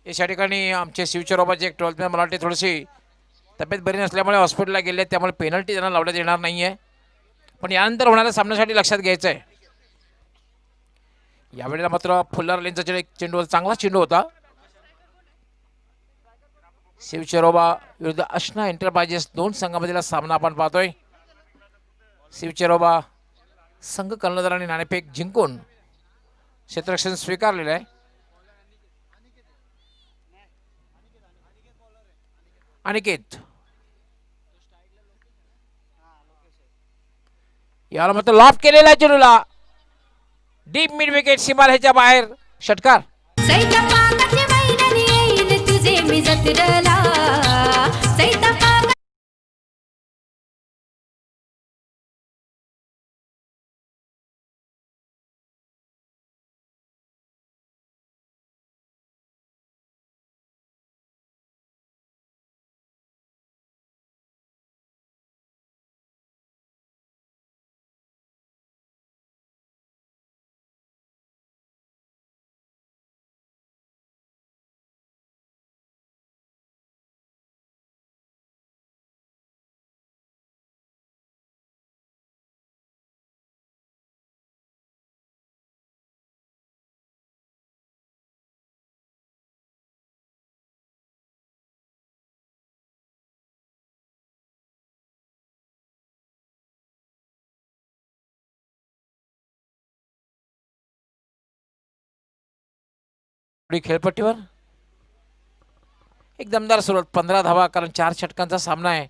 या ठिकाणी आमचे शिवचरोबाचे एक 12th मला वाटते थोडीशी तब्येत बरी नसल्यामुळे हॉस्पिटलला गेले, त्यामुळे पेनल्टी त्यांना लावण्यात येणार नाहीये. पण यानंतर होणाऱ्या सामन्यासाठी लक्षात घ्यायचं आहे. यावेळेला मात्र फुल्लर लेनचा चेंडू चांगला चेंडू होता. शिवचरोबा विरुद्ध अशना एंटरप्राइजेस दोन संघामधील सामना आपण पाहतोय. शिवचरोबा संघ कर्णधारांनी नाणेफेक जिंकून क्षेत्ररक्षण स्वीकारलेलं आहे. अनिकेत याला मात्र लॉफ केलेला आहे चेंडूला. डीप मिड विकेट सीमारेषेच्या बाहेर षटकार. तुझे मी जत्रला खेळपट्टीवर एक दमदार सुरुवात. 15 धावा, कारण 4 षटकांचा सामना आहे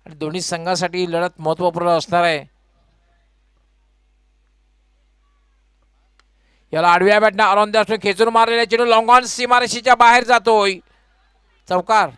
आणि दोन्ही संघासाठी लढत महत्वपूर्ण असणार आहे. याला आडव्या बॅटनं अरोंदासने खेचून मारलेला चेंडू लॉंग ऑन सीमारेषेच्या बाहेर जातोय. चौकार.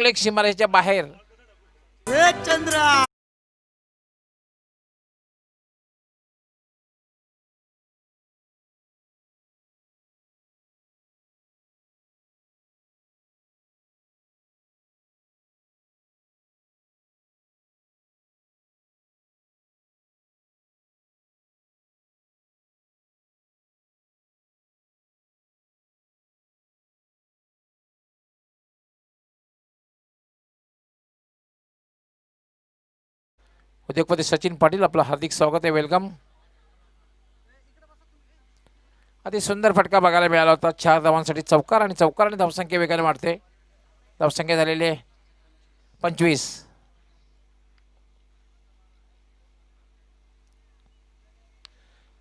लेग सीमारेषेच्या बाहेर. उद्योगपती सचिन पाटील आपलं हार्दिक स्वागत आहे. वेलकम. अति सुंदर फटका बघायला मिळाला होता. 4 धावांसाठी चौकार आणि चौकाराने धावसंख्या वेगाने वाढते. धावसंख्या झालेली आहे 25.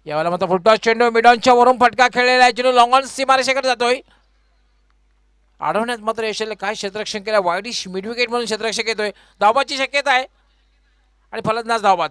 यावेळेला मात्र फुलटॉस चेंडू मिडॉनच्या वरून फटका खेळलेला आहे. चेंडू लॉंग ऑन सीमारेषेकडे जातोय. अडवण्यात मात्र यशले काय क्षेत्ररक्षण केलं. वाईडिश मिड विकेट म्हणून क्षेत्ररक्षक येतोय. धावबाची शक्यता आहे आणि फलंदाज धावबाद.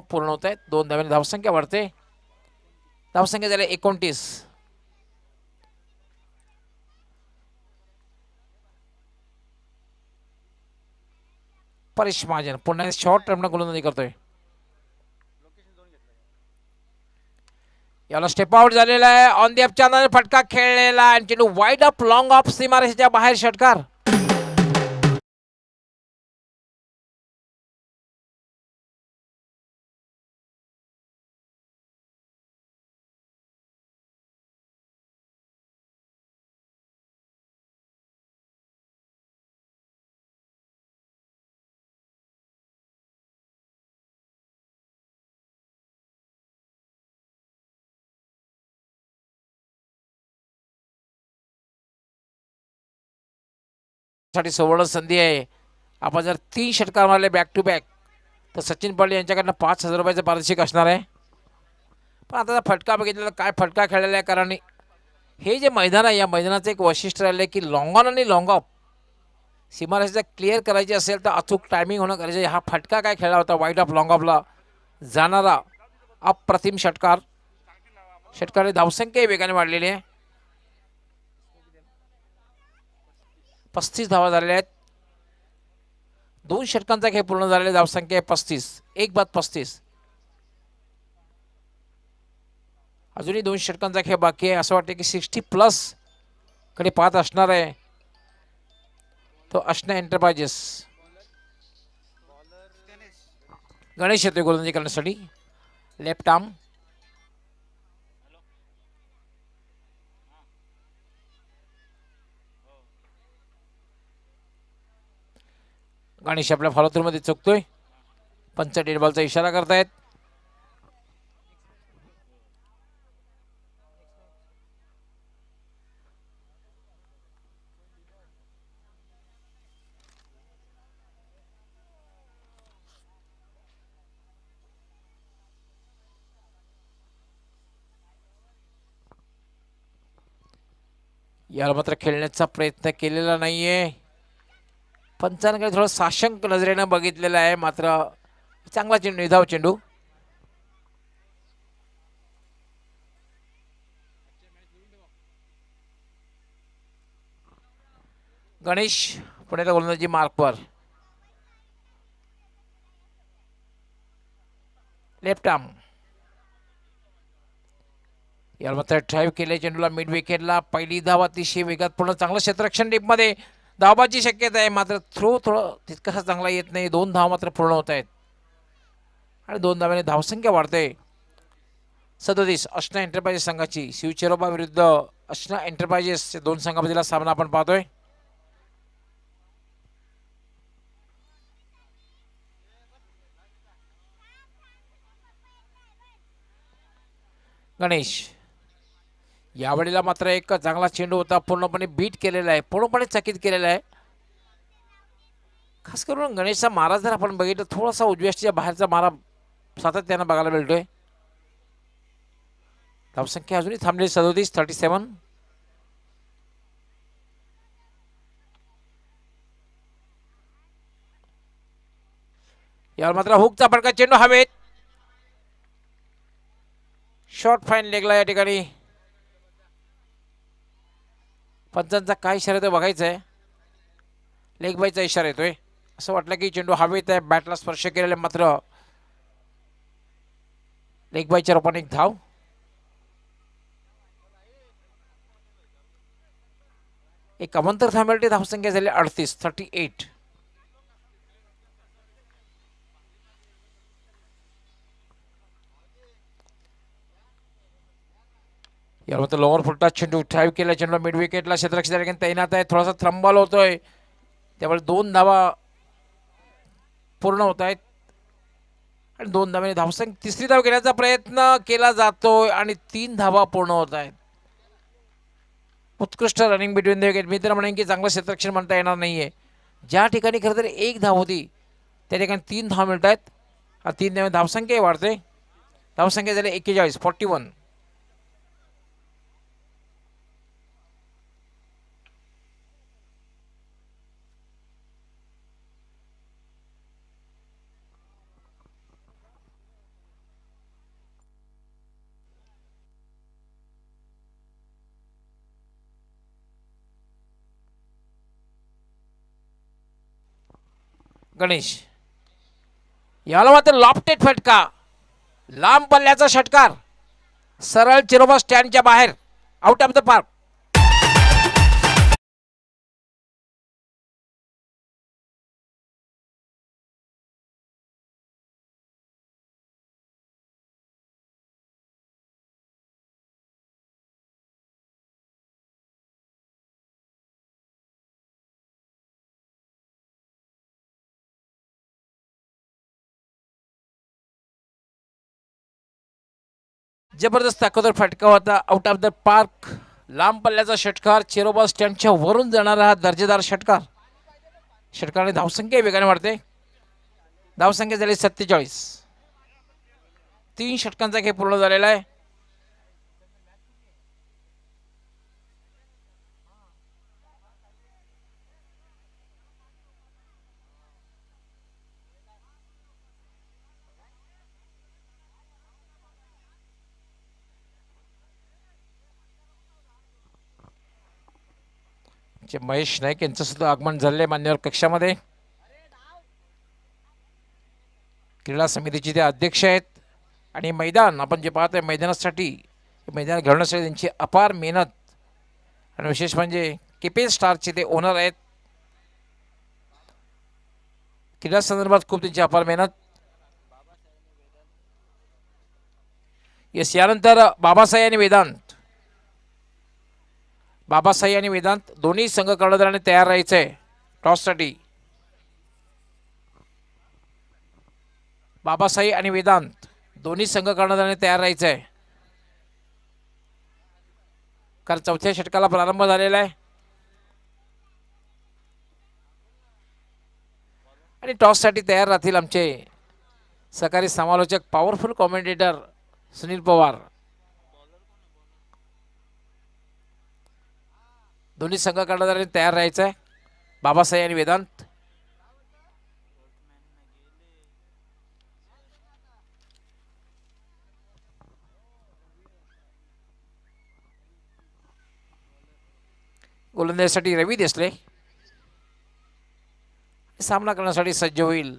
पूर्ण होत आहेत. 2 धावांनी धावसंख्या वाढते. धावसंख्या झाली 29. परेश महाजन पुन्हा शॉर्ट टर्मला गोलंदाजी करतोय. याला स्टेप आउट झालेला आहे. ऑन दी अपच्या फटका खेळलेला आणि चेंडू वाईड अप लॉंग ऑफ सीमारेषेच्या बाहेर षटकार. साठी सुवर्ण संधी आहे. आपण जर 3 षटकार मारले बॅक टू बॅक तर सचिन पाटील यांच्याकडनं 5,000 रुपयाचं पारितोषिक असणार आहे. पण आता फटका बघितलेला काय फटका खेळलेला आहे. कारण हे जे मैदान आहे या मैदानाचं एक वैशिष्ट्य राहिलं आहे की लॉंग ऑन आणि लॉंग ऑफ सीमारेषा क्लिअर करायची असेल तर अचूक टायमिंग होणं गरजेचं आहे. हा फटका काय खेळला होता वाईड ऑफ लॉंग ऑफला जाणारा अप्रतिम षटकार. षटकाने धावसंख्या वेगाने वाढलेली आहे. 35 धावा झालेल्या आहेत. 2 षटकांचा खेळ पूर्ण झालेला. धावसंख्या आहे 35. 1 बाद 35. अजूनही 2 षटकांचा खेळ बाकी आहे. असं वाटतं की 60+ कडे पाहत असणार आहे तो अश्ना एंटरप्राइजेस. गणेश येतोय गोलंदाजी करण्यासाठी. Left arm. गणेश आपल्या फॉलोथ्रूमध्ये चुकतोय. पंच डेड बॉलचा इशारा करतायत. याला मात्र खेळण्याचा प्रयत्न केलेला नाहीये. पंचांकडे थोडं साशंक नजरेनं बघितलेलं आहे. मात्र चांगला चेंडू निधाव चेंडू. गणेश पुण्याला गोलंदाजी मार्कवर. Left arm. याला मात्र ड्राईव्ह केले चेंडूला मिड विकेटला. पहिली धाव अतिशय वेगात पूर्ण चांगलं क्षेत्ररक्षण डीपमध्ये धावाची शक्यता आहे, मात्र थ्रो थोडं तितकासा चांगला येत नाही. 2 धाव मात्र पूर्ण होत आहेत आणि 2 धावाने धावसंख्या वाढते. 37 अष्टा एंटरप्राइजेस संघाची. शिवचेरोबा विरुद्ध अष्टा एंटरप्राइजेस दोन संघामधला सामना आपण पाहतोय. गणेश यावेळेला मात्र एक चांगला चेंडू होता, पूर्णपणे बीट केलेला आहे, पूर्णपणे चकित केलेला आहे. खास करून गणेशचा मारा जर आपण बघितलं, थोडासा उजव्याच्या बाहेरचा मारा सातत्यानं बघायला मिळतोय. धावसंख्या अजूनही थांबली 37. यावर मात्र हुकचा फटका, चेंडू हवेत. शॉर्ट फाईन लेगला या ठिकाणी. पंचांचा काय इशारा येतोय बघायचं आहे. लेग बायचा इशारा येतोय. असं वाटलं की चेंडू हवेत आहे, बॅटला स्पर्श केलेला, मात्र लेग बायच्या रूपाने एक धाव. एक अवंतर थांबवली. धावसंख्या झाली 38. यावर लोअर फुलटा चेंडू ड्राईव्ह केला, चेंडू मिड विकेटला क्षेत्ररक्षक तैनात आहे. थोडासा थ्रंबल होतोय, त्यामुळे 2 धावा पूर्ण होत आहेत आणि 2 धावांनी धावसंख्या. तिसरी धाव घेण्याचा प्रयत्न केला जातोय आणि 3 धावा पूर्ण होत आहेत. उत्कृष्ट रनिंग बिटवीन द विकेट. मी तर म्हणेन की चांगलं क्षेत्ररक्षण म्हणता येणार नाहीये. ज्या ठिकाणी खरं तर 1 धाव होती त्या ठिकाणी 3 धाव मिळत आहेत. 3 धाव धावसंख्या वाढते. धावसंख्या झाली 41. गणेश याला मात्र लॉफ्टेड फटका, लांब पल्ल्याचा षटकार, सरळ चिरोबा स्टँडच्या बाहेर, आउट ऑफ द पार्क. जबरदस्त ताकदवर फटका होता, आउट ऑफ द पार्क. लांब पल्ल्याचा षटकार, चिरोबा स्टँडच्या वरून जाणारा हा दर्जेदार षटकार. षटकाने धावसंख्या वेगाने वाढते. धावसंख्या झाली 47. 3 षटकांचा खेळ पूर्ण झालेला आहे. महेश नाईक यांचं सुद्धा आगमन झालेलं आहे मान्यवर कक्षामध्ये. क्रीडा समितीचे ते अध्यक्ष आहेत आणि मैदान आपण जे पाहतोय, मैदानासाठी मैदान घडवण्यासाठी त्यांची अपार मेहनत आणि विशेष म्हणजे केपीएल स्टारचे ते ओनर आहेत. क्रीडा संदर्भात खूप त्यांची अपार मेहनत. येस, यानंतर बाबासाहेब आणि वेदांत. बाबासाहेब आणि वेदांत दोन्ही संघ कर्णधाराने तयार राहायचं आहे टॉससाठी. बाबासाहेब आणि वेदांत दोन्ही संघ कर्णधाराने तयार राहायचं आहे, कारण 4थ्या षटकाला प्रारंभ झालेला आहे आणि टॉससाठी तयार राहतील आमचे सहकारी समालोचक, पॉवरफुल कॉमेंटेटर सुनील पवार. दोन्ही संघ कर्णधाराने तयार राहायचं आहे, बाबासाहेब आणि वेदांत. गोलंदाजीसाठी रवी देसले. सामना करण्यासाठी सज्ज होईल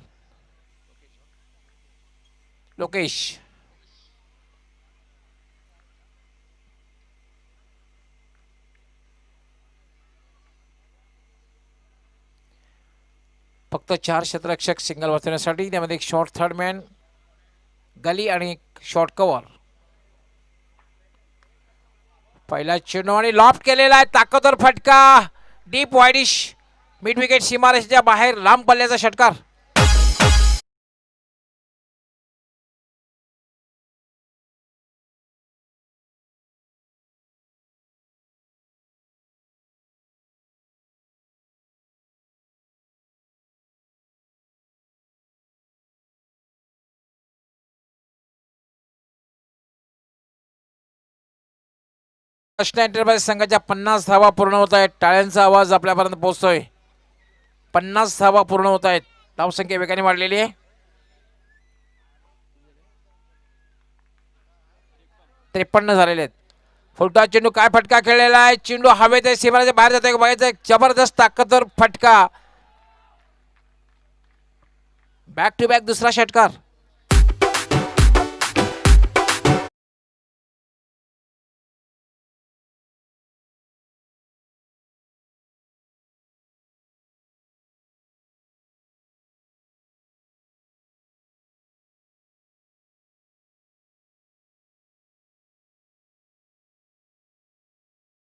लोकेश. फक्त 4 क्षेत्ररक्षक सिंगल वाचवण्यासाठी, त्यामध्ये एक शॉर्ट थर्ड मॅन, गली आणि एक शॉर्ट कव्हर. पहिला चेंडू आणि लॉफ्ट केलेला आहे, ताकदवर फटका, डीप वाईडिश, मिड विकेट सीमारेषेच्या बाहेर, लांब पल्ल्याचा षटकार. कृष्णा एंटरप्राइज संघाच्या 50 धावा पूर्ण होत आहेत. टाळ्यांचा आवाज आपल्यापर्यंत पोहोचतोय. 50 धावा पूर्ण होत आहेत. धावसंख्या वेगाने वाढलेली आहे. 53 झालेले आहेत. फुलटा चेंडू, काय फटका खेळलेला आहे, चेंडू हवेत आहे, सीमारेच्या बाहेर जातोय, बघायचं एक जबरदस्त ताकदवर फटका, बॅक टू बॅक दुसरा षटकार.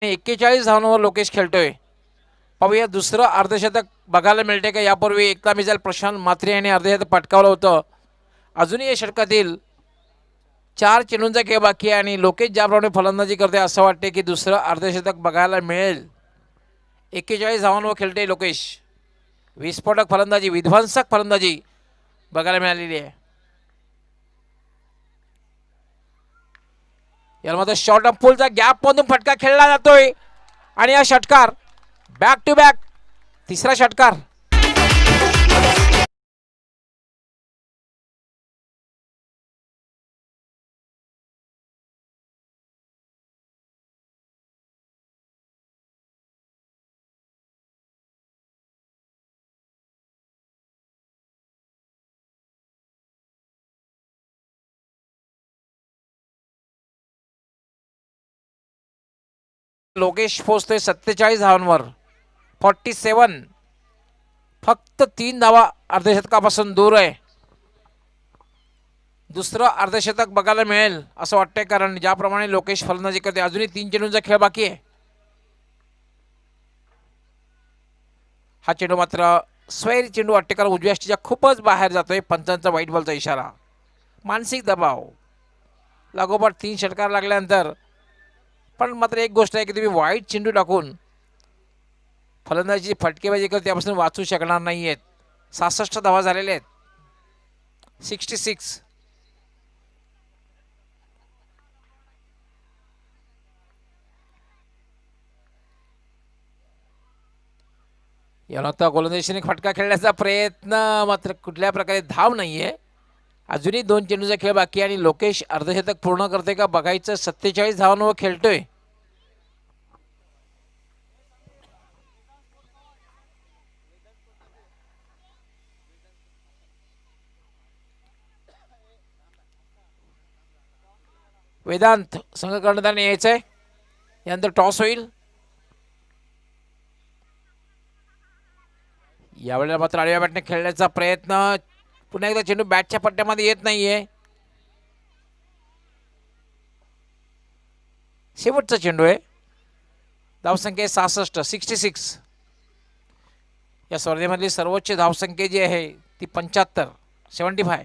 आणि 41 धावांवर लोकेश खेळतोय. पाहूया दुसरं अर्धशतक बघायला मिळते का. यापूर्वी एकता मिसाईल प्रशांत म्हात्रे यांनी अर्धशतक पटकावलं होतं. अजूनही या षटकातील 4 चेंडूंचा खेळ बाकी आहे आणि लोकेश ज्याप्रमाणे फलंदाजी करते असं वाटते की दुसरं अर्धशतक बघायला मिळेल. 41 धावांवर खेळते लोकेश. विस्फोटक फलंदाजी, विध्वंसक फलंदाजी बघायला मिळालेली आहे. यामध्ये शॉर्ट ऑफ पुलचा गॅप मधून फटका खेळला जातोय आणि हा षटकार, बॅक टू बॅक तिसरा षटकार. लोकेश पोहोचतोय 47 धावांवर, 47. फक्त 3 धावा अर्धशतकापासून दूर आहे. दुसरं अर्धशतक बघायला मिळेल असं वाटतंय, कारण ज्याप्रमाणे लोकेश फलंदाजी करते अजूनही 3 चेंडूंचा खेळ बाकी आहे. हा चेंडू मात्र स्वैर चेंडू वाटते, कारण उजव्या अष्टीच्या खूपच बाहेर जातोय. पंचांचा वाईट बॉलचा इशारा. मानसिक दबाव, लागोपाठ 3 षटकार लागल्यानंतर. पण मात्र एक गोष्ट आहे की तुम्ही वाईट चेंडू टाकून फलंदाजी फटकेबाजी करत त्यापासून वाचू शकणार नाही आहेत. 66 धावा झालेले आहेत, 66. याला आता गोलंदाजीने फटका खेळण्याचा प्रयत्न, मात्र कुठल्या प्रकारे धाव नाहीये. अजूनही 2 चेंडूचा खेळ बाकी आणि लोकेश अर्धशतक पूर्ण करते का बघायचं. 47 धावांवर खेळतोय. वेदांत संघ कर्णधाराने यायचंय. यानंतर टॉस होईल. यावेळेला मात्र आडव्या बॅटने खेळण्याचा प्रयत्न. पुन्हा एकदा चेंडू बॅटच्या पट्ट्यामध्ये येत नाहीये. शेवटचा चेंडू आहे. धावसंख्या 66, 66. या स्पर्धेमधली सर्वोच्च धावसंख्या जी आहे ती 75, 75.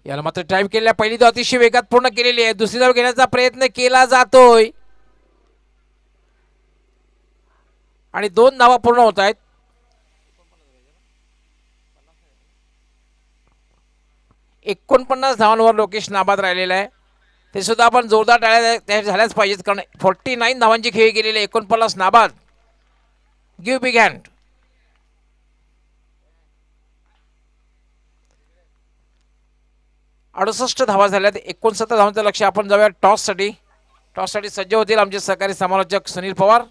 याला मात्र ड्राईव्ह केलेल्या पहिली धाव अतिशय वेगात पूर्ण केलेली आहे. दुसरी धाव घेण्याचा प्रयत्न केला जातोय आणि 2 धावा पूर्ण होत आहेत. एकोणपन्नास धावांवर लोकेश नाबाद राहिलेला आहे. ते सुद्धा आपण जोरदार टाळ्या झाल्याच पाहिजेत, कारण 49 धावांची खेळी गेलेली, 49 नाबाद. Give big hand. अडुसष्ट धावा झाल्यात, 69 धावांचं लक्ष. आपण जाऊया टॉससाठी. टॉससाठी सज्ज होतील आमचे सहकारी समालोचक सुनील पवार.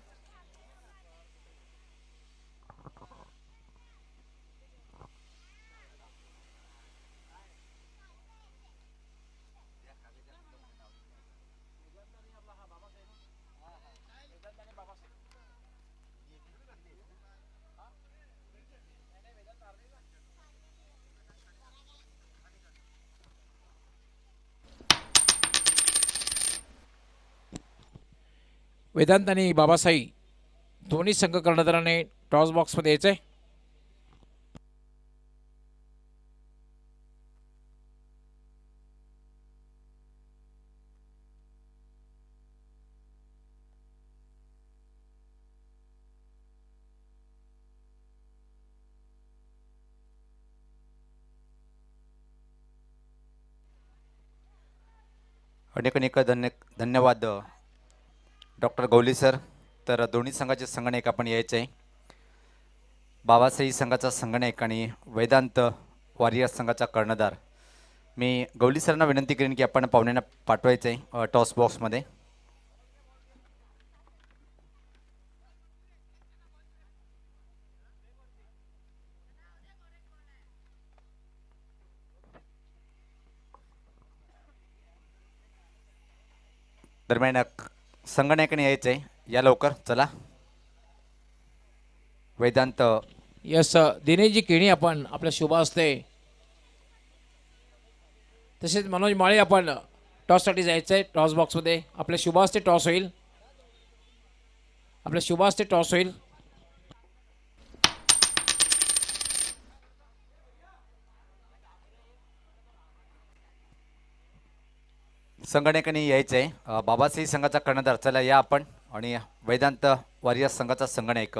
वेदांत आणि बाबासाई दोन्ही संघ कर्णधाराने टॉस बॉक्समध्ये यायचं आहे. अनेक अनेक धन्यवाद डॉक्टर गवली सर. तर दोन्ही संघाचे संगणक आपण यायचे आहे. बाबासाई संघाचा संगणक आणि वेदांत वॉरियर्स संघाचा कर्णधार. मी गवली सरांना विनंती करेन की आपण पाहुण्यांना पाठवायचं आहे टॉस बॉक्समध्ये. दरम्यान संगणकाने यायचं आहे, या लवकर चला. वेदांत यस दिनेशजी केणी आपण आपल्या शुभ असते, तसेच मनोज माळे आपण टॉससाठी जायचं आहे. टॉस बॉक्समध्ये आपल्या शुभ असते टॉस होईल. आपल्या शुभ असते टॉस होईल. संगणकाने यायचं आहे. बाबासाई संघाचा कर्णधार चला या आपण, आणि वेदांत वॉरियर्स संघाचा संगणक.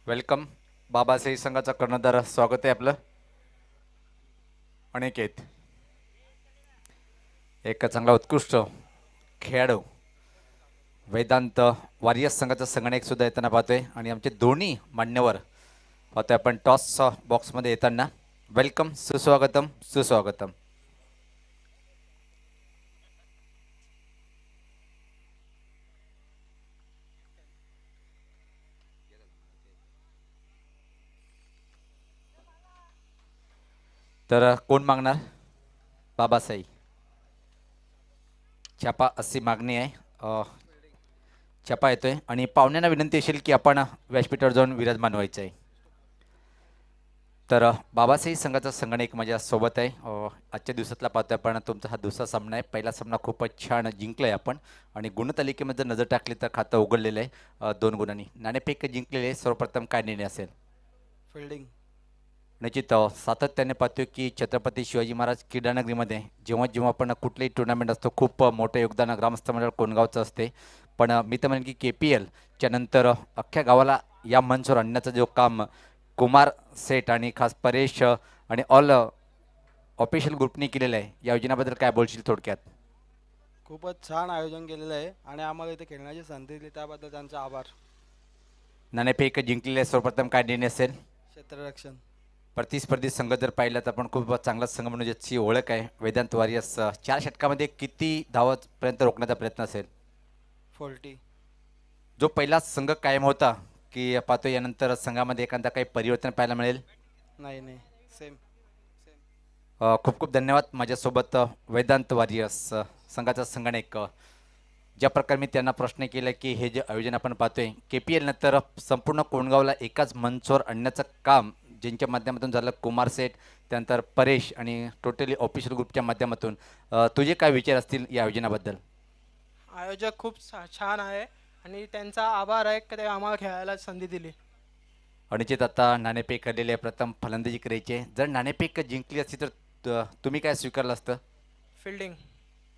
वेलकम. बाबासाई संघाचा कर्णधार स्वागत आहे आपलं. अनिकेत एक चांगला उत्कृष्ट खेळाडू वेदांत वॉरियर्स संघाचा संगणक सुद्धा येताना पाहतोय, आणि आमचे दोन्ही मान्यवर पाहतोय आपण टॉस बॉक्समध्ये येताना. वेलकम, सुस्वागतम सुस्वागतम. तर कोण मागणार? बाबासाई. छापा अशी मागणी आहे. छापा येतोय, आणि पाहुण्यांना विनंती असेल की आपण व्यासपीठावर जाऊन विराजमान व्हायचं आहे. तर बाबासाई संघाचा संगणक माझ्या सोबत आहे. आजच्या दिवसातला पाहतोय आपण, तुमचा हा दुसरा सामना आहे. पहिला सामना खूपच छान जिंकला आहे आपण, आणि गुणतालिकेमध्ये जर नजर टाकली तर खातं उघडलेलं आहे 2 गुणांनी. नाणेफेक जिंकलेले आहे. सर्वप्रथम काय निर्णय असेल? फिल्डिंग. निश्चित सातत्याने पाहतोय की छत्रपती शिवाजी महाराज क्रीडानगरीमध्ये जेव्हा जेव्हा आपण कुठलेही टुर्नामेंट असतो, खूप मोठं योगदान ग्रामस्थ मंडळ कोणगावचं असते. पण मी तर म्हणेन की KPLच्या नंतर अख्ख्या गावाला या मंचावर आणण्याचं जो काम कुमार सेठ आणि खास परेश आणि ऑल ऑफिशियल ग्रुपने केलेलं आहे, या योजनेबद्दल काय बोलशील थोडक्यात? खूपच छान आयोजन केलेलं आहे, आणि आम्हाला इथे खेळण्याची संधी दिली त्याबद्दल त्यांचा आभार. नाणेफेक जिंकलेले सर्वप्रथम काय निर्णय असेल? क्षेत्ररक्षण. प्रतिस्पर्धी संघ जर पाहिला तर आपण खूप चांगला संघ म्हणून ज्याची ओळख आहे वेदांत वॉरियर्स. 4 षटकामध्ये किती धावापर्यंत रोखण्याचा प्रयत्न असेल? 40. जो पहिला संघ कायम होता की पाहतो यानंतर संघामध्ये एखादा काही परिवर्तन पाहायला मिळेल? नाही नाही, सेम. खूप खूप धन्यवाद. माझ्यासोबत वेदांत वॉरियर्स संघाचा संगणक. ज्या प्रकारे मी त्यांना प्रश्न केला की हे जे आयोजन आपण पाहतोय KPL नंतर संपूर्ण कोणगावला एकाच मंचावर आणण्याचं काम ज्यांच्या माध्यमातून झालं, कुमार सेठ, त्यानंतर परेश आणि टोटली ऑफिशियल ग्रुपच्या माध्यमातून, तुझे काय विचार असतील या आयोजनाबद्दल? आयोजक खूप छान आहे, आणि त्यांचा आभार आहे की ते आम्हाला खेळायला संधी दिली. अनिश्चित आता नाणेफेक केलेले आहे. प्रथम फलंदाजी करायची आहे. जर नाणेफेक जिंकली असती तर तुम्ही काय स्वीकारलं असतं? फिल्डिंग.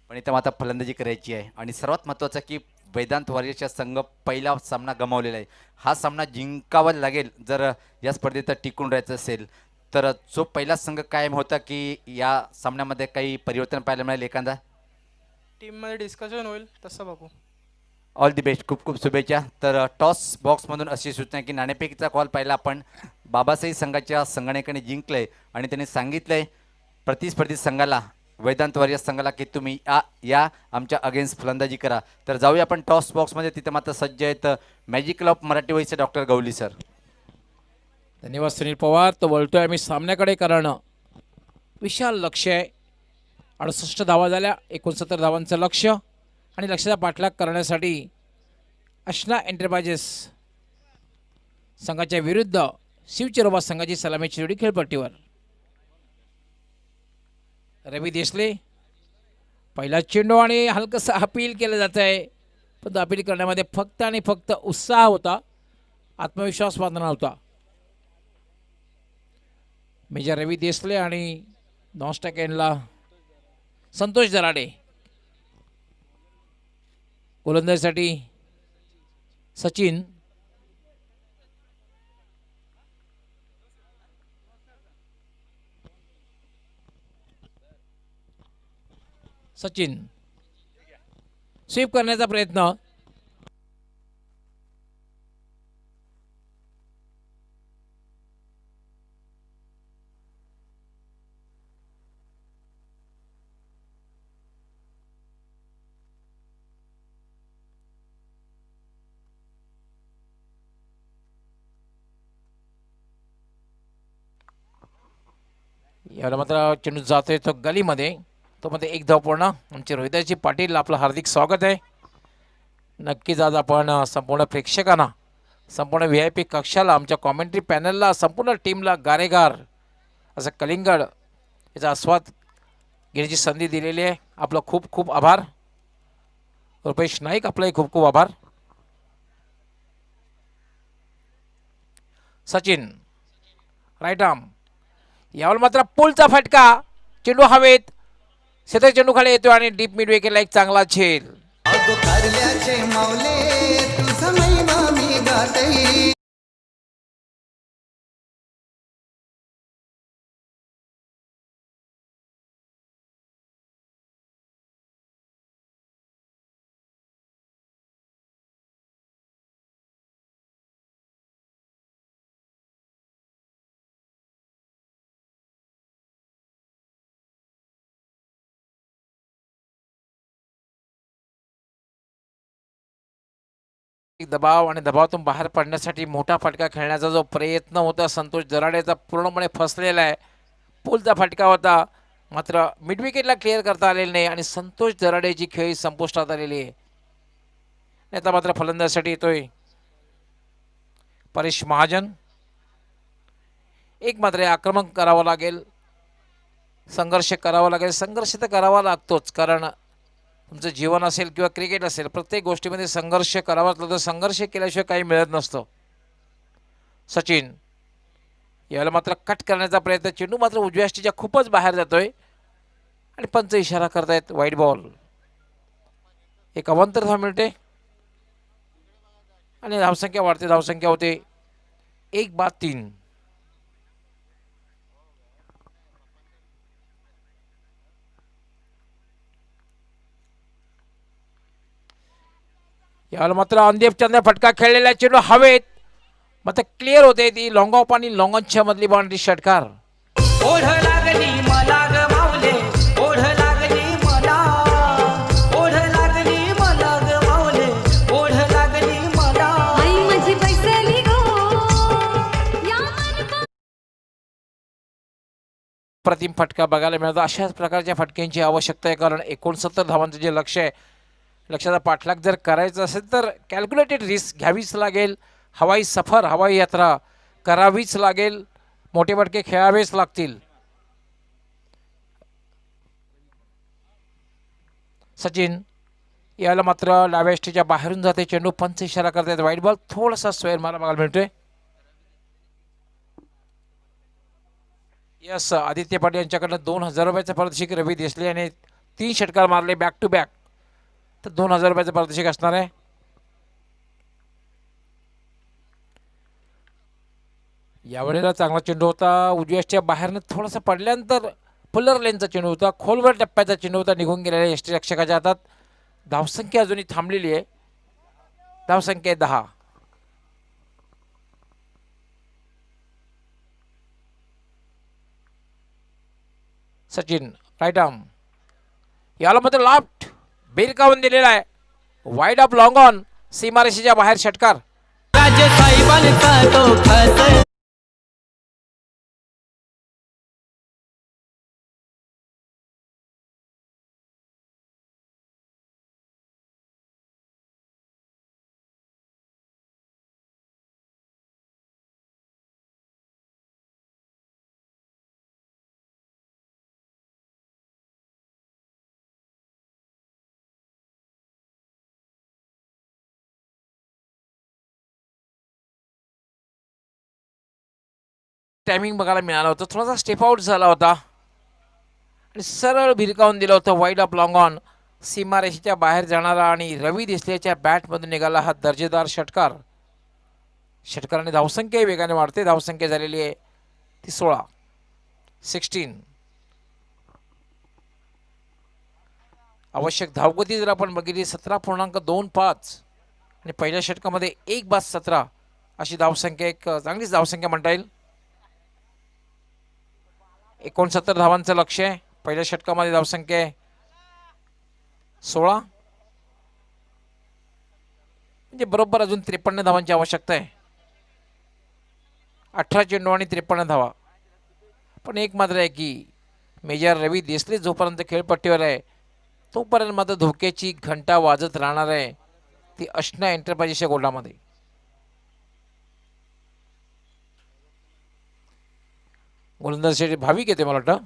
पण इथं आता फलंदाजी करायची आहे, आणि सर्वात महत्त्वाचं की वेदांत वॉरियर्सचा संघ पहिला सामना गमावलेला आहे. हा सामना जिंकावा लागेल जर या स्पर्धेत टिकून राहायचं असेल तर. जो पहिला संघ कायम होता की या सामन्यामध्ये काही परिवर्तन पाहायला मिळेल एखादा? टीममध्ये डिस्कशन होईल तसं बघू. ऑल दी बेस्ट, खूप खूप शुभेच्छा. तर टॉस बॉक्समधून अशी सूचना की नाणेफेकीचा कॉल पाहिला आपण, बाबासाई संघाच्या संगणकाने जिंकलंय, आणि त्यांनी सांगितलंय प्रतिस्पर्धी संघाला, वेदांत वॉरियर्स संघाला, की तुम्ही या आमच्या अगेन्स्ट फलंदाजी करा. तर जाऊया आपण टॉस बॉक्समध्ये. तिथे मात्र सज्ज आहेत मॅजिक ऑफ मराठी वॉइसचे डॉक्टर गवली सर. धन्यवाद सुनील पवार. तो बोलतोय आम्ही सामन्याकडे, कारण विशाल लक्ष आहे. 68 धावा झाल्या, 69 धावांचं लक्ष, आणि लक्षाचा पाठलाग करण्यासाठी अश्ना एंटरप्राइजेस संघाच्या विरुद्ध शिवचिरोबा संघाची सलामीची जोडी खेळपट्टीवर. रवी देसले पहिला चेंडू आणि हलकंसं अपील केलं जात आहे, पण अपील करण्यामध्ये फक्त आणि फक्त उत्साह होता, आत्मविश्वास मात्र नव्हता. मेजर रवी देसले आणि नॉनस्टॅक एंडला संतोष दराडे. गोलंदाजीसाठी सचिन. सचिन स्वीप करण्याचा प्रयत्न. याला मात्र चेंडू जातोय तो गलीमध्ये. तो मध्ये एक धाव पूर्ण. आमचे रोहिदाजी पाटील आपलं हार्दिक स्वागत आहे. नक्कीच आज आपण संपूर्ण प्रेक्षकांना, संपूर्ण VIP कक्षाला, आमच्या कॉमेंट्री पॅनलला, संपूर्ण टीमला गारेगार असं कलिंगड याचा आस्वाद घेण्याची संधी दिलेली आहे. आपलं खूप खूप आभार. रुपेश नाईक आपलाही खूप खूप आभार. Sachin right arm. यावर मात्र पुलचा फटका. चेंडू हवेत, शेतात चेंडू खाली येतो आणि डीप मिड विकेटला एक चांगला झेल. दबाव आणि दबावातून बाहेर पडण्यासाठी मोठा फटका खेळण्याचा जो प्रयत्न होता संतोष दराडेचा पूर्णपणे फसलेला आहे. पुलचा फटका होता, मात्र मिड विकेटला क्लिअर करता आलेला नाही आणि संतोष दराडेची खेळी संपुष्टात आलेली आहे. आता मात्र फलंदाजीसाठी येतोय परेश महाजन. एक मात्र आक्रमण करावं लागेल, संघर्ष करावा लागेल. संघर्ष तर करावा लागतोच, कारण तुमचं जीवन असेल किंवा क्रिकेट असेल, प्रत्येक गोष्टीमध्ये संघर्ष करावाच लागतो. संघर्ष केल्याशिवाय काही मिळत नसतं. सचिन यावेळेला मात्र कट करण्याचा प्रयत्न. चेंडू मात्र उजव्या यष्टीच्या खूपच बाहेर जातोय आणि पंच इशारा करतायत वाईट बॉल. एक अवांतर धाव मिळते आणि धावसंख्या वाढते. धावसंख्या होते 1-3. यावेळेला मात्र अंदीप चंद्र फटका खेळलेला चेंडू हवेत, मात्र क्लिअर होते. ती लॉंग ऑफ आणि लॉंग ऑनच्या मधली बाउंड्री षटकार. ओढ लागली मला ग माऊले, ओढ लागली मला, ओढ लागली मला ग माऊले, ओढ लागली मला. आई माझी बैसली गो या मन प्रतिम फटका बघायला मिळतो. अशाच प्रकारच्या फटक्यांची आवश्यकता आहे, कारण 69 धावांचं जे लक्ष्य आहे, लक्ष्याचा पाठलाग जर करायचा असेल तर कॅल्क्युलेटेड रिस्क घ्यावीच लागेल. हवाई सफर, हवाई यात्रा करावीच लागेल. मोठे फटके खेळावेच लागतील. सचिन याला मात्र डाव्या यष्टीच्या बाहेरून जाते चेंडू. पंच इशारा करतायत वाईट बॉल. थोडासा स्वेर मला बघायला मिळतोय. यस, आदित्य पाटील यांच्याकडनं 2000 रुपयाचं पारितोषिक रवी देसले याने 3 षटकार मारले बॅक टू बॅक, तर 2000 रुपयाचं पारितोषिक असणार आहे. यावेळेला चांगला चेंडू होता. उजव्या यष्टीच्या बाहेरनं थोडासा पडल्यानंतर फुलर लेनचा चेंडू होता. खोलवर टप्प्याचा चेंडू होता, निघून गेलेल्या यष्टी रक्षकाच्या हातात. धावसंख्या अजूनही थांबलेली आहे. धावसंख्या 10. Sachin right arm. याला मात्र लाफ्ट बेरकावून दिलेला आहे. वाईड ऑफ लॉंग ऑन, सीमारेषेच्या बाहेर षटकार. राजे साहेबांचा तो खस टायमिंग बघायला मिळालं होतं. थोडासा स्टेप आउट झाला होता आणि सरळ भिरकावून दिलं होतं वाईड ऑफ लॉंग ऑन. सीमारेषेच्या बाहेर जाणारा आणि रवी देसलेच्या बॅटमधून निघाला हा दर्जेदार षटकार. षटकाराने धावसंख्या वेगाने वाढते. धावसंख्या झालेली आहे ती 16. आवश्यक धावगती जर आपण बघितली 17.25 आणि पहिल्या षटकामध्ये 1/17 अशी धावसंख्या, एक चांगलीच धावसंख्या म्हणता येईल. 69 धावांचं लक्ष आहे. पहिल्या षटकामध्ये धावसंख्या आहे 16, म्हणजे बरोबर अजून 53 धावांची आवश्यकता आहे. 18 चेंडू आणि 53 धावा. पण एक मात्र आहे की मेजर रवी देसले जोपर्यंत खेळपट्टीवर आहे तोपर्यंत मात्र धोक्याची घंटा वाजत राहणार आहे ती अष्ना एंटरप्राइजेसच्या गोलामध्ये. गोलंदाज भाविक येते मला वाटतं.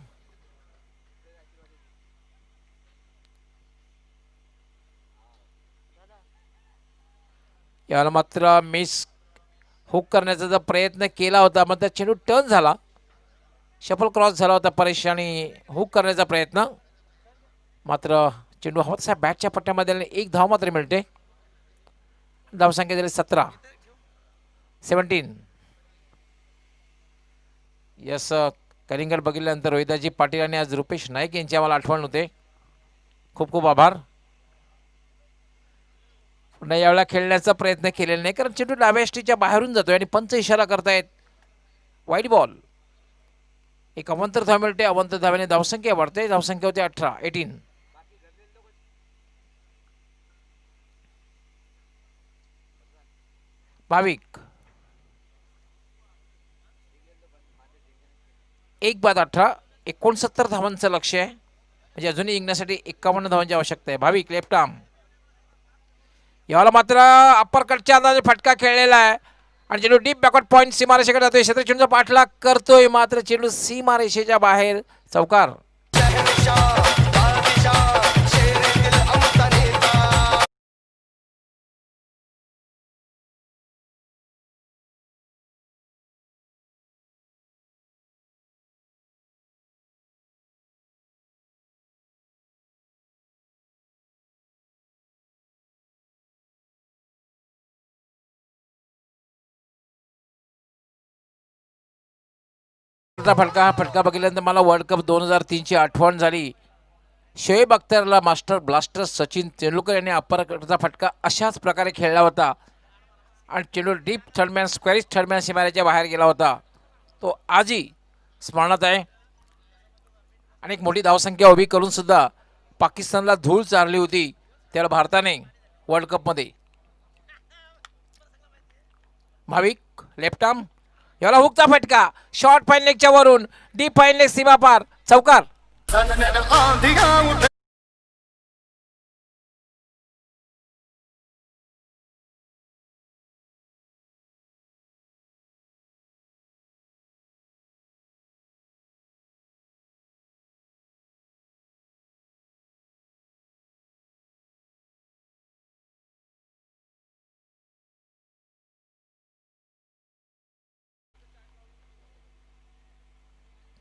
याला मात्र मिस हुक करण्याचा जर प्रयत्न केला होता मात्र चेंडू टर्न झाला. शफल क्रॉस झाला होता परेश आणि हुक करण्याचा प्रयत्न, मात्र चेंडू हवा बॅटच्या पट्ट्यामध्ये एक धाव मात्र मिळते. धावसंख्या झाली 17. यस, कलिंगड बघितल्यानंतर रोहिदाजी पाटील आणि आज रुपेश नाईक यांची आम्हाला आठवण होते. खूप खूप आभार. पुन्हा यावेळेला खेळण्याचा प्रयत्न केलेला नाही कारण चेंडू डाव्या यष्टीच्या बाहेरून जातोय आणि पंच इशारा करतायत वाईड बॉल. एक अवंतर धाव मिळते. अवंतर धाव्याने धावसंख्या वाढते. धावसंख्या होते 18. भाविक 1/18, 69 धावांचं लक्ष आहे. म्हणजे अजूनही जिंकण्यासाठी 51 धावांची आवश्यकता आहे. भाविक लेफ्ट आर्म. याला मात्र अप्पर कटच्या अंदाजे फटका खेळलेला आहे आणि चेंडू डीप बॅकवर्ड पॉईंट सीमारेषेकडे जातोय. क्षेत्र चेंडूचा पाठलाग करतोय मात्र चेंडू सीमारेषेच्या बाहेर. चौकार. फटका, हा फटका बघितल्यानंतर मला वर्ल्ड कप 2003ची आठवण झाली. शोएब अख्तरला मास्टर ब्लास्टर सचिन तेंडुलकर यांनी अप्परकटचा फटका अशाच प्रकारे खेळला होता आणि चेंडू डीप थर्डमॅन स्क्वेअरिश थर्डमॅन सीमारेच्या बाहेर गेला होता. तो आजही स्मरणात आहे. आणि एक मोठी धावसंख्या उभी करून सुद्धा पाकिस्तानला धूळ चारली होती त्याला भारताने वर्ल्ड कपमध्ये. भाविक लेफ्ट आर्म. याला हुकचा फटका. शॉर्ट फाईन लेगच्या वरून डीप फाईन लेग सीमा पार. चौकार.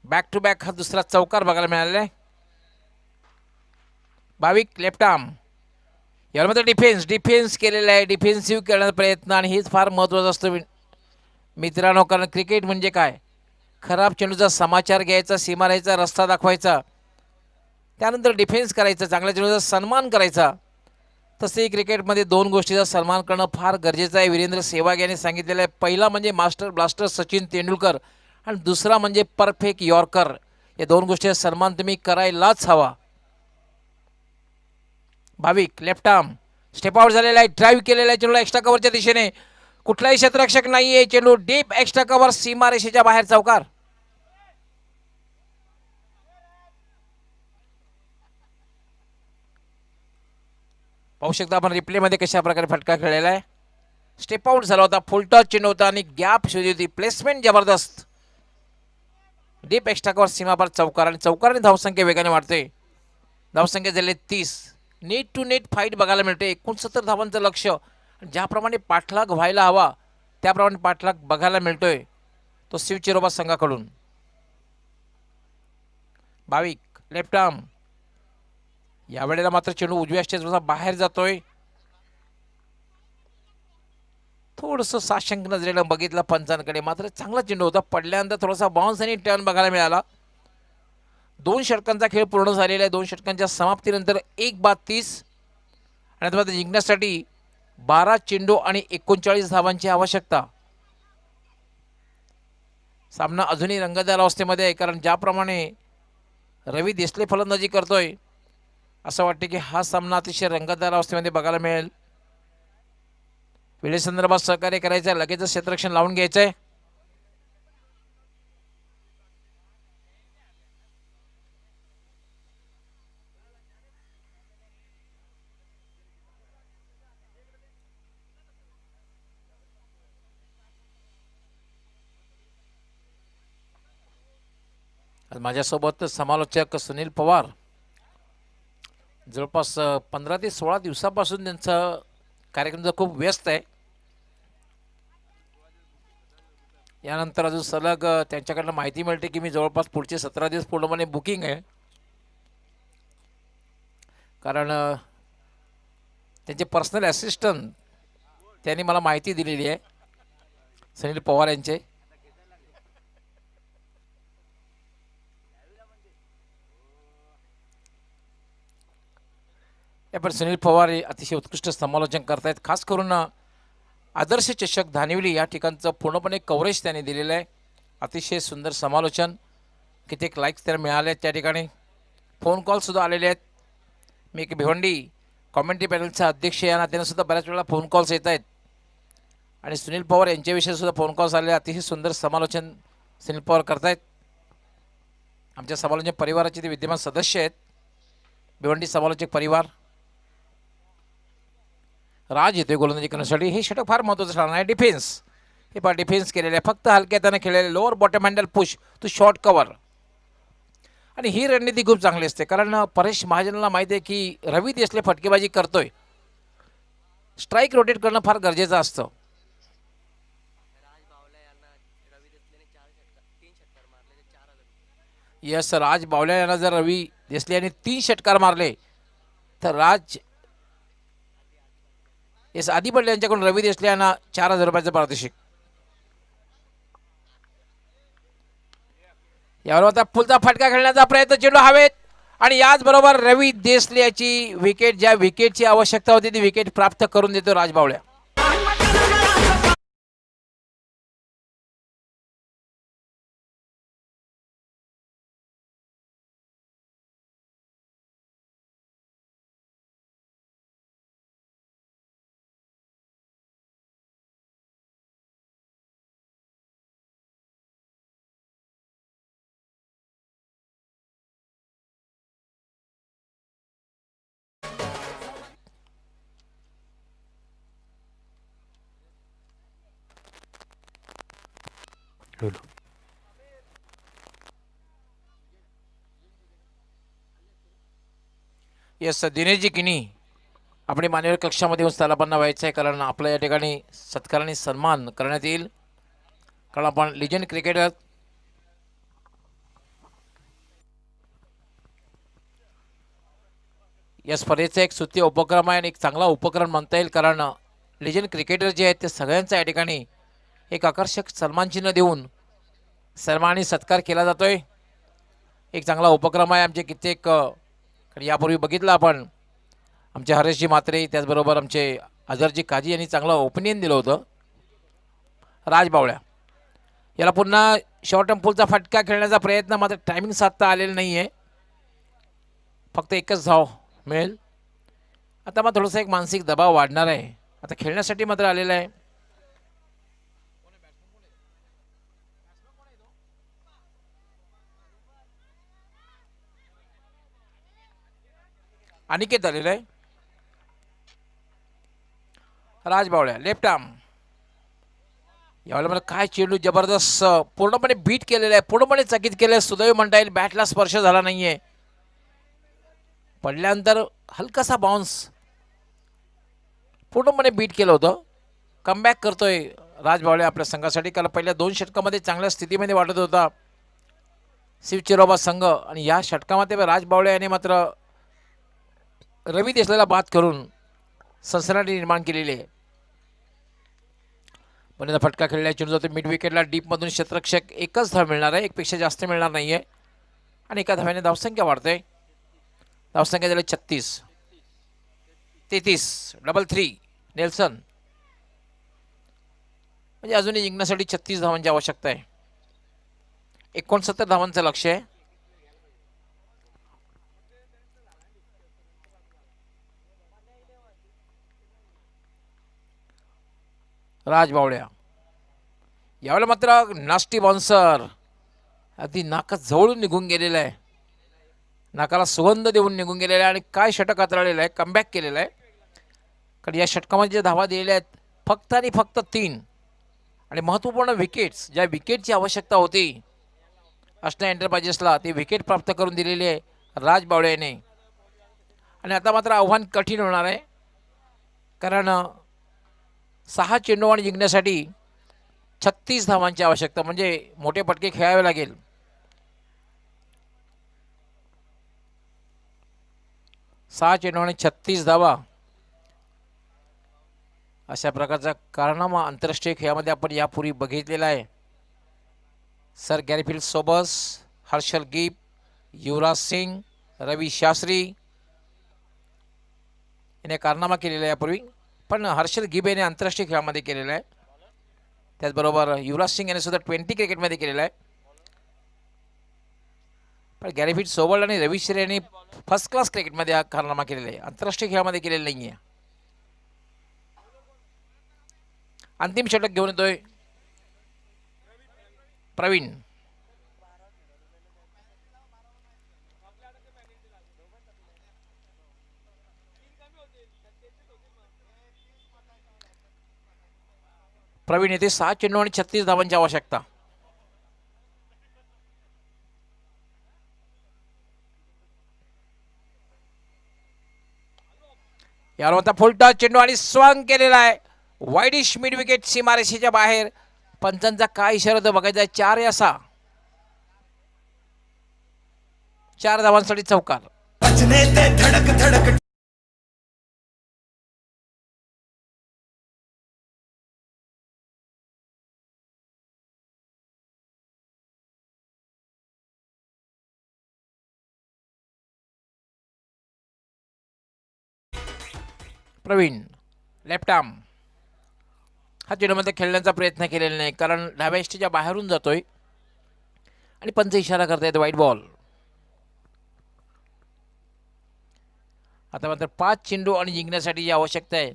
बॅक टू बॅक हा दुसरा चौकार बघायला मिळालेला आहे. भाविक लेफ्ट आर्म. यामध्ये डिफेन्स केलेला आहे. डिफेन्सिव्ह करण्याचा प्रयत्न आणि हेच फार महत्त्वाचं असतं मित्रांनो. कारण क्रिकेट म्हणजे काय, खराब चेंडूचा समाचार घ्यायचा, सीमारेचा रस्ता दाखवायचा, त्यानंतर डिफेन्स करायचा, चांगल्या चेंडूचा सन्मान करायचा. तसेही क्रिकेटमध्ये 2 गोष्टीचा सन्मान करणं फार गरजेचं आहे. वीरेंद्र सेहवाग यांनी सांगितलेलं आहे. पहिला म्हणजे मास्टर ब्लास्टर सचिन तेंडुलकर आणि दुसरा म्हणजे परफेक्ट यॉर्कर. या 2 गोष्टीचा सन्मान तुम्ही करायलाच हवा. भाविक लेफ्ट आर्म. स्टेप आउट झालेला आहे. ड्राईव्ह केलेला आहे चेंडूला एक्स्ट्रा कव्हरच्या दिशेने. कुठलाही क्षेत्ररक्षक नाहीये. चेंडू डीप एक्स्ट्रा कव्हर सीमारेषेच्या बाहेर. चौकार. पाहू शकता आपण रिप्लेमध्ये कशा प्रकारे फटका खेळलेला आहे. स्टेप आउट झाला होता. फुल टच चेंडू होता आणि गॅप शोधली होती. प्लेसमेंट जबरदस्त. डीप एक्स्ट्रा कव्हर सीमापार. चौकार. आणि चौकाराने धावसंख्या वेगाने वाढते. धावसंख्या झाली 30. नेट टू नेट फाईट बघायला मिळते. 69 धावांचं लक्ष. ज्याप्रमाणे पाठलाग व्हायला हवा त्याप्रमाणे पाठलाग बघायला मिळतोय. तो शिवचिरोबा संघाकडून. भाविक लेफ्ट आर्म. यावेळेला मात्र चेंडू उजव्या स्टेजवरचा बाहेर जातोय. थोडंसं साशंक नजरेला बघितलं पंचांकडे, मात्र चांगला चेंडू होता. पडल्यानंतर थोडासा बाउन्स आणि टर्न बघायला मिळाला. 2 षटकांचा खेळ पूर्ण झालेला आहे. 2 षटकांच्या समाप्तीनंतर 1-30 आणि आता मात्र जिंकण्यासाठी 12 चेंडू आणि 39 धावांची आवश्यकता. सामना अजूनही रंगतदार अवस्थेमध्ये आहे, कारण ज्याप्रमाणे रवी देसले फलंदाजी करतोय असं वाटतं की हा सामना अतिशय रंगतदार अवस्थेमध्ये बघायला मिळेल. वेळेसंदर्भात सहकार्य करायचं आहे, लगेचच क्षेत्ररक्षण लावून घ्यायचं आहे. आज माझ्यासोबत समालोचक सुनील पवार. जवळपास 15 ते 16 दिवसापासून त्यांचा कार्यक्रम खूप व्यस्त आहे. यानंतर अजून सलग त्यांच्याकडनं माहिती मिळते की मी जवळपास पुढचे 17 दिवस पूर्णपणे बुकिंग आहे, कारण त्यांचे पर्सनल असिस्टंट त्यांनी मला माहिती दिलेली आहे, सुनील पवार यांचे. पण सुनील पवार हे अतिशय उत्कृष्ट समालोचन करतायत. खास करून आदर्श चषक धानिवली या ठिकाणचं पूर्णपणे कव्हरेज त्यांनी दिलेलं आहे. अतिशय सुंदर समालोचन. कित्येक लाईक्स त्यांना मिळाले आहेत त्या ठिकाणी. फोन कॉलसुद्धा आलेले आहेत. मी एक भिवंडी कॉमेंट्री पॅनलचा अध्यक्ष या नात्याने सुद्धा बऱ्याच वेळेला फोन कॉल्स येत आहेत आणि सुनील पवार यांच्याविषयी सुद्धा फोन कॉल्स आले. अतिशय सुंदर समालोचन सुनील पवार करतायत. आमच्या समालोचन परिवाराचे ते विद्यमान सदस्य आहेत, भिवंडी समालोचक परिवार. राज येतोय गोलंदाजी करण्यासाठी. हे षटक फार महत्त्वाचं ठरणार आहे. डिफेन्स, हे पहा डिफेन्स केलेलं आहे, फक्त हलक्या त्यानं खेळलेले. Lower bottom handle push to short cover. आणि ही रणनीती खूप चांगली असते, कारण परेश महाजनला माहिती आहे की रवी देसले फटकेबाजी करतोय. स्ट्राईक रोटेट करणं फार गरजेचं असतं. यस, राज बावल्या यांना जर रवी देसले यांनी 3 षटकार मारले तर राज येस आधी पडले यांच्याकडून रवी देसले यांना 4,000 रुपयाचं पारितोषिक. यावर आता फुलचा फटका खेळण्याचा प्रयत्न, चेंडू हवेत आणि याचबरोबर रवी देसले याची विकेट, ज्या विकेटची आवश्यकता होती ती विकेट प्राप्त करून देतो राज बावल्या. येस, दिनेशजी किनी आपली मान्यवर कक्षामध्ये येऊन स्थलापन्न व्हायचं आहे, कारण आपल्या या ठिकाणी सत्काराने सन्मान करण्यात येईल. कारण आपण लिजंड क्रिकेटर या स्पर्धेचा एक स्तुत्य उपक्रम आहे आणि एक चांगला उपक्रम म्हणता येईल, कारण लिजंड क्रिकेटर जे आहेत ते सगळ्यांचा या ठिकाणी एक आकर्षक सन्मानचिन्ह देऊन सन्मान आणि सत्कार केला जातोय. एक चांगला उपक्रम आहे. आमचे कित्येक यापूर्वी बघितलं आपण, आमचे हरेशजी म्हात्रे, त्याचबरोबर आमचे अजरजी काजी यांनी चांगलं ओपिनियन दिलं होतं. राज बावळ्या याला पुन्हा शॉर्ट टर्म पुलचा फटका खेळण्याचा प्रयत्न, मात्र टायमिंग साधता आलेलं नाही आहे. फक्त एकच धाव मिळेल. आता मग थोडासा एक मानसिक दबाव वाढणार आहे. आता खेळण्यासाठी मात्र आलेला आहे. अनिकेत आलेला आहे. राज बावळ्या लेफ्ट आर्म. यावेळेला मला काय चेंडू जबरदस्त पूर्णपणे बीट केलेला आहे, पूर्णपणे चकित केलं आहे. सुदैव म्हणता येईल, बॅटला स्पर्श झाला नाहीये. पडल्यानंतर हलकासा बाउन्स, पूर्णपणे बीट केलं होतं. कमबॅक करतोय राज बावळे आपल्या संघासाठी, कारण पहिल्या 2 षटकामध्ये चांगल्या स्थितीमध्ये वाटत होता शिव चिरोबा संघ, आणि या षटकामध्ये राज बावळे याने मात्र रवी देसलेला बाद करून सनसनाटी निर्माण केलेली आहे. पण फटका खेळल्या चेंडू जातो मिड विकेटला, डीपमधून क्षेत्ररक्षक एकच धाव मिळणार आहे, एकपेक्षा जास्त मिळणार नाही आहे, आणि एका धाव्याने धावसंख्या वाढते. धावसंख्या झाली 36. 33 डबल 3 नेल्सन, म्हणजे अजूनही जिंकण्यासाठी 36 धावांची आवश्यकता आहे. 69 धावांचं लक्ष आहे. राज बावळ्या यावेळेला मात्र नास्टी बाउन्सर अगदी नाका जवळून निघून गेलेला आहे, नाकाला सुगंध देऊन निघून गेलेला आहे, आणि काय षटक हाताळलेलं आहे, कमबॅक केलेलं आहे. कारण या षटकामध्ये ज्या धावा दिलेल्या आहेत फक्त आणि फक्त 3, आणि महत्त्वपूर्ण विकेट्स, ज्या विकेटची आवश्यकता होती अष्टा एंटरप्राइजेसला, ते विकेट प्राप्त करून दिलेली आहे राज बावळे याने. आणि आता मात्र आव्हान कठीण होणार आहे, कारण 6 चेंडू आणि जिंकण्यासाठी 36 धावांची आवश्यकता, म्हणजे मोठे फटके खेळावे लागेल. सहा चेंडू आणि 36 धावा, अशा प्रकारचा कारनामा आंतरराष्ट्रीय खेळामध्ये आपण यापूर्वी बघितलेला आहे. Sir Garfield Sobers, Harshal Gibb, Yuvraj Singh, Ravi Shastri याने कारनामा केलेला आहे यापूर्वी, पण हर्षल गिब याने आंतरराष्ट्रीय खेळामध्ये केलेला आहे. त्याचबरोबर युवराज सिंग याने सुद्धा 20 क्रिकेटमध्ये केलेला आहे. पण गॅरीफिल्ड सोबर्स आणि रवी शास्त्री यांनी फर्स्ट क्लास क्रिकेटमध्ये हा कारनामा केलेला आहे, आंतरराष्ट्रीय खेळामध्ये केलेला नाही आहे. अंतिम षटक घेऊन येतोय प्रवीण. प्रवीण येथे 6 चेंडू आणि 36 धावांची आवश्यकता. यावर आता फुलटॉस चेंडू आणि स्वांग केलेला आहे, वाईडिश मिड विकेट सीमारेषेच्या बाहेर. पंचांचा काय इशारा होता बघायचा आहे. 4 या 6, 4 धावांसाठी चौकार. प्रवीण लेफ्ट आर्म हा चेंडूमध्ये खेळण्याचा प्रयत्न केलेला नाही, कारण डाव्या इष्टीच्या बाहेरून जातोय आणि पंच इशारा करतायत वाईट बॉल. आता मात्र 5 चेंडू आणि जिंकण्यासाठी जी आवश्यकता आहे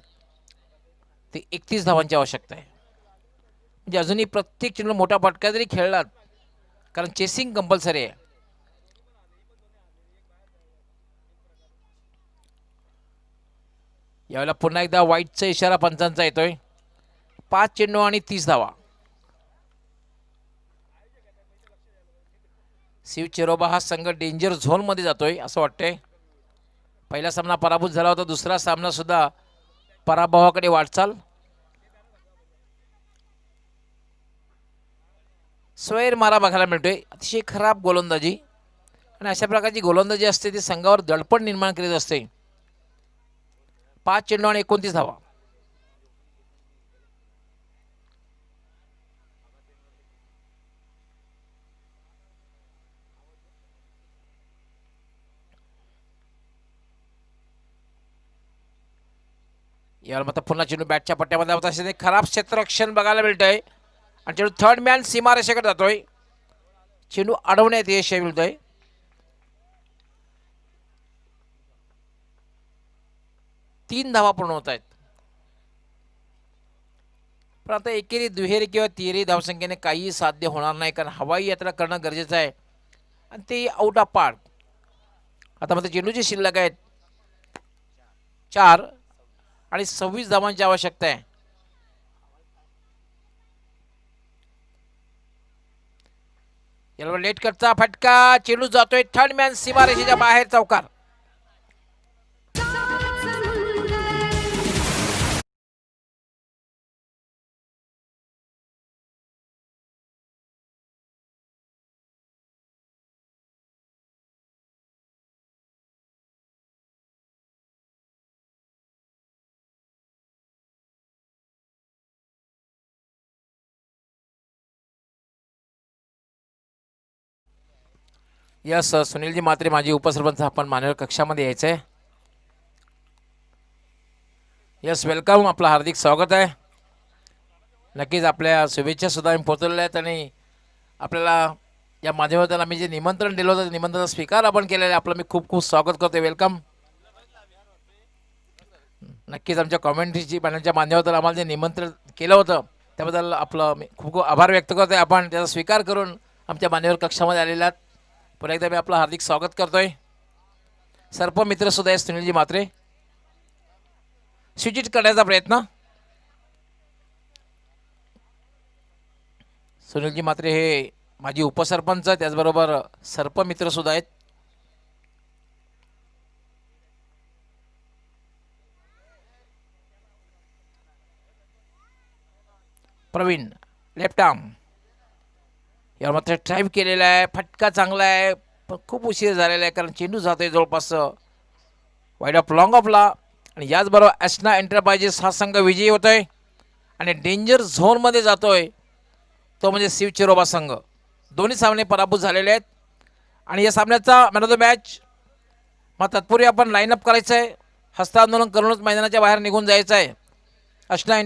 ती 31 धावांची आवश्यकता आहे. म्हणजे अजूनही प्रत्येक चेंडू मोठा फटका जरी खेळलात, कारण चेसिंग कंपल्सरी आहे. यावेळेला पुन्हा एकदा वाईटचा इशारा पंचांचा येतोय. 5 चेंडू आणि 30 धावा. शिव चिरोबा हा संघ डेंजर झोनमध्ये जातोय असं वाटतंय. पहिला सामना पराभूत झाला होता, दुसरा सामना सुद्धा पराभवाकडे वाटचाल. स्वैर मारा बघायला मिळतोय, अतिशय खराब गोलंदाजी, आणि अशा प्रकारची गोलंदाजी असते ती संघावर दडपण निर्माण करीत असते. 5 चेंडू आणि 29 धावा. यावर मात्र पुन्हा चेंडू बॅटच्या पट्ट्यामध्ये होत असते, खराब क्षेत्ररक्षण बघायला मिळतंय, आणि चेंडू थर्ड मॅन सीमारेषेकडे जातोय. चेंडू अडवण्यात यश मिळतंय. तीन धावा पूर्ण होत आहेत. पण आता एकेरी दुहेरी किंवा तिहेरी धावसंख्येने काही साध्य होणार नाही, कारण हवाई यात्रा करणं गरजेचं आहे, आणि ते आउट ऑफ पार्ट. आता मात्र चेंडूची शिल्लक आहेत 4 आणि 26 धावांची आवश्यकता आहे. याला लेट कटचा फटका, चेंडू जातोय थर्ड मॅन सीमारेषेच्या बाहेर, चौकार. यस सुनीलजी म्हात्रे माजी उपसरपंच आपण मान्यवर कक्षामध्ये यायचं आहे. यस वेलकम, आपलं हार्दिक स्वागत आहे. नक्कीच आपल्या शुभेच्छा सुद्धा आम्ही पोहोचवलेल्या आहेत आणि आपल्याला या माध्यमातून आम्ही जे निमंत्रण दिलं होतं निमंत्रणाचा स्वीकार आपण केलेला आहे. आपलं मी खूप खूप स्वागत करतो. वेलकम. नक्कीच आमच्या कॉमेंट्रीची पॅनलच्या माध्यमातून आम्हाला जे निमंत्रण केलं होतं त्याबद्दल आपलं मी खूप खूप आभार व्यक्त करतो आहे. आपण त्याचा स्वीकार करून आमच्या मान्यवर कक्षामध्ये आलेल्या आहात. पुन्हा एकदा मी आपलं हार्दिक स्वागत करतो आहे. सर्पमित्रसुद्धा आहे सुनीलजी म्हात्रे. स्विचिट करण्याचा प्रयत्न. सुनीलजी म्हात्रे हे माजी उपसरपंच त्याचबरोबर सर्पमित्रसुद्धा आहेत. प्रवीण लेफ्ट आर्म यावर मात्र ड्राईव्ह केलेला आहे. फटका चांगला आहे पण खूप उशीर झालेला आहे कारण चेंडू जातोय जवळपास वाईड ऑफ लॉंग ऑफला. आणि याचबरोबर ॲस्ना एंटरप्राइजेस हा संघ विजयी होतोय आणि डेंजर झोनमध्ये जातोय तो म्हणजे शिव चिरोबा संघ. दोन्ही सामने पराभूत झालेले आहेत आणि या सामन्याचा मॅन ऑफ द मॅच मग तत्पूर्वी आपण लाईनअप करायचं आहे. हस्तांदोलन करूनच मैदानाच्या बाहेर निघून जायचं आहे. ॲस्ना